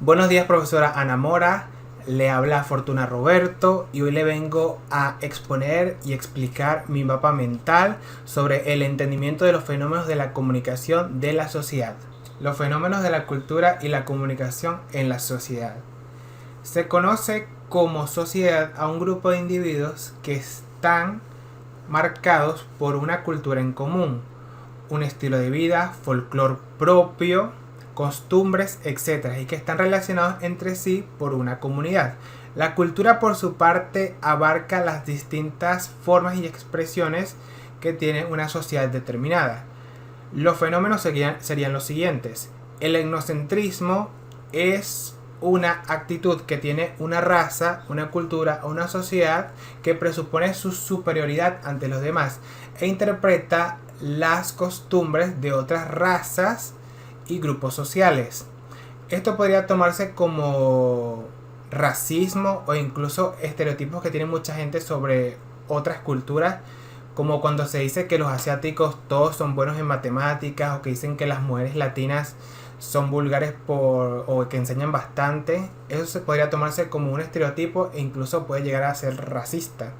Buenos días, profesora Ana Mora. Le habla Fortuna Roberto y hoy le vengo a exponer y explicar mi mapa mental sobre el entendimiento de los fenómenos de la comunicación de la sociedad. Los fenómenos de la cultura y la comunicación en la sociedad. Se conoce como sociedad a un grupo de individuos que están marcados por una cultura en común, un estilo de vida, folclore propio, costumbres, etc. y que están relacionados entre sí por una comunidad. La cultura, por su parte, abarca las distintas formas y expresiones que tiene una sociedad determinada. Los fenómenos serían los siguientes. El etnocentrismo es una actitud que tiene una raza, una cultura o una sociedad que presupone su superioridad ante los demás e interpreta las costumbres de otras razas y grupos sociales. Esto podría tomarse como racismo o incluso estereotipos que tiene mucha gente sobre otras culturas, como cuando se dice que los asiáticos todos son buenos en matemáticas, o que dicen que las mujeres latinas son vulgares o que enseñan bastante. Eso se podría tomarse como un estereotipo e incluso puede llegar a ser racista.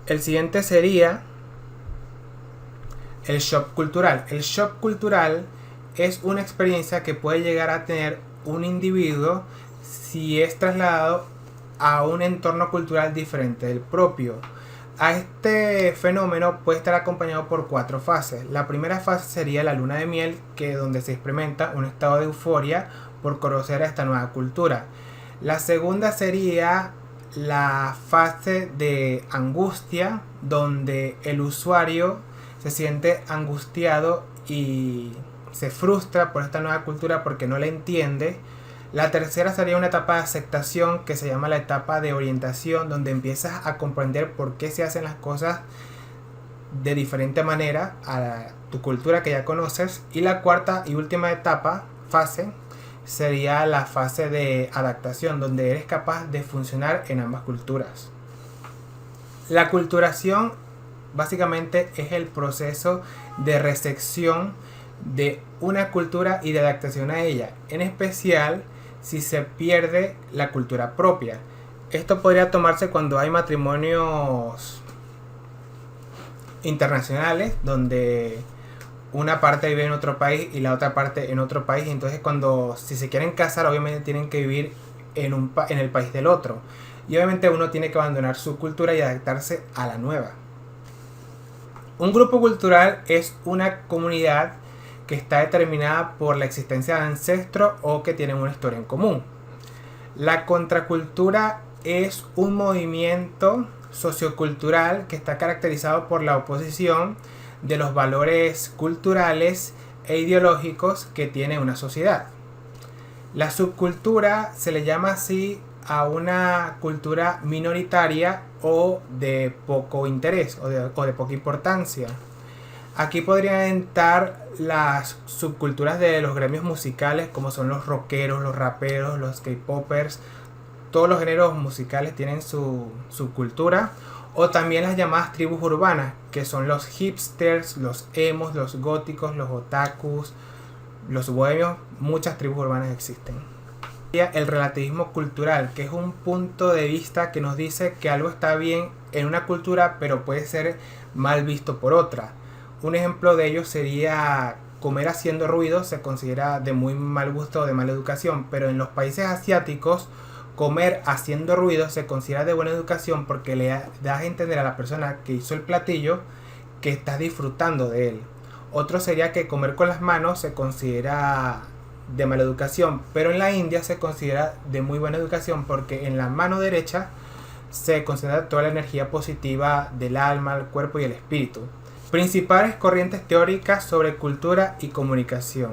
El siguiente sería el shock cultural. El shock cultural es una experiencia que puede llegar a tener un individuo si es trasladado a un entorno cultural diferente del propio. A este fenómeno puede estar acompañado por 4 fases. La primera fase sería la luna de miel, que es donde se experimenta un estado de euforia por conocer a esta nueva cultura. La segunda sería la fase de angustia, donde el usuario se siente angustiado y se frustra por esta nueva cultura porque no la entiende. La tercera sería una etapa de aceptación que se llama la etapa de orientación, donde empiezas a comprender por qué se hacen las cosas de diferente manera a tu cultura que ya conoces. Y la cuarta y última fase, sería la fase de adaptación, donde eres capaz de funcionar en ambas culturas. La culturación básicamente es el proceso de recepción de una cultura y de adaptación a ella, en especial si se pierde la cultura propia. Esto podría tomarse cuando hay matrimonios internacionales, donde una parte vive en otro país y la otra parte en otro país. Entonces si se quieren casar, obviamente tienen que vivir en el país del otro. Y obviamente uno tiene que abandonar su cultura y adaptarse a la nueva. Un grupo cultural es una comunidad que está determinada por la existencia de ancestros o que tienen una historia en común. La contracultura es un movimiento sociocultural que está caracterizado por la oposición de los valores culturales e ideológicos que tiene una sociedad. La subcultura se le llama así a una cultura minoritaria o de poco interés o de poca importancia. Aquí podrían entrar las subculturas de los gremios musicales, como son los rockeros, los raperos, los K-popers. Todos los géneros musicales tienen su subcultura. O también las llamadas tribus urbanas, que son los hipsters, los emos, los góticos, los otakus, los bohemios. Muchas tribus urbanas existen. El relativismo cultural, que es un punto de vista que nos dice que algo está bien en una cultura, pero puede ser mal visto por otra. Un ejemplo de ello sería comer haciendo ruido, se considera de muy mal gusto o de mala educación, pero en los países asiáticos comer haciendo ruido se considera de buena educación porque le das a entender a la persona que hizo el platillo que estás disfrutando de él. Otro sería que comer con las manos se considera de mala educación, pero en la India se considera de muy buena educación porque en la mano derecha se concentra toda la energía positiva del alma, el cuerpo y el espíritu. Principales corrientes teóricas sobre cultura y comunicación.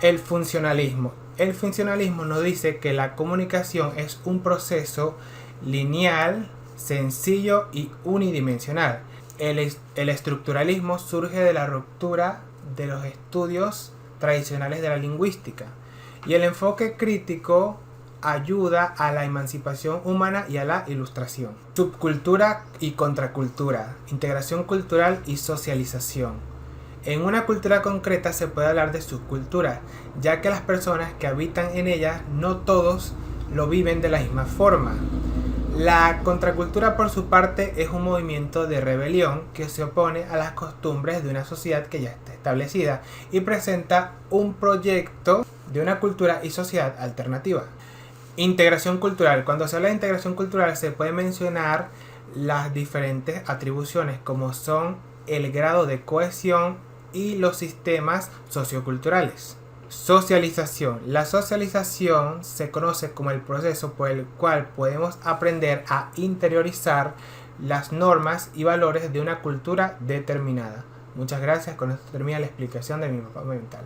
El funcionalismo. El funcionalismo nos dice que la comunicación es un proceso lineal, sencillo y unidimensional. El estructuralismo surge de la ruptura de los estudios tradicionales de la lingüística. Y el enfoque crítico ayuda a la emancipación humana y a la ilustración. Subcultura y contracultura, integración cultural y socialización. En una cultura concreta se puede hablar de subcultura, ya que las personas que habitan en ella no todos lo viven de la misma forma. La contracultura, por su parte, es un movimiento de rebelión que se opone a las costumbres de una sociedad que ya está establecida y presenta un proyecto de una cultura y sociedad alternativa. Integración cultural. Cuando se habla de integración cultural se puede mencionar las diferentes atribuciones como son el grado de cohesión y los sistemas socioculturales. Socialización. La socialización se conoce como el proceso por el cual podemos aprender a interiorizar las normas y valores de una cultura determinada. Muchas gracias. Con esto termina la explicación de mi mapa mental.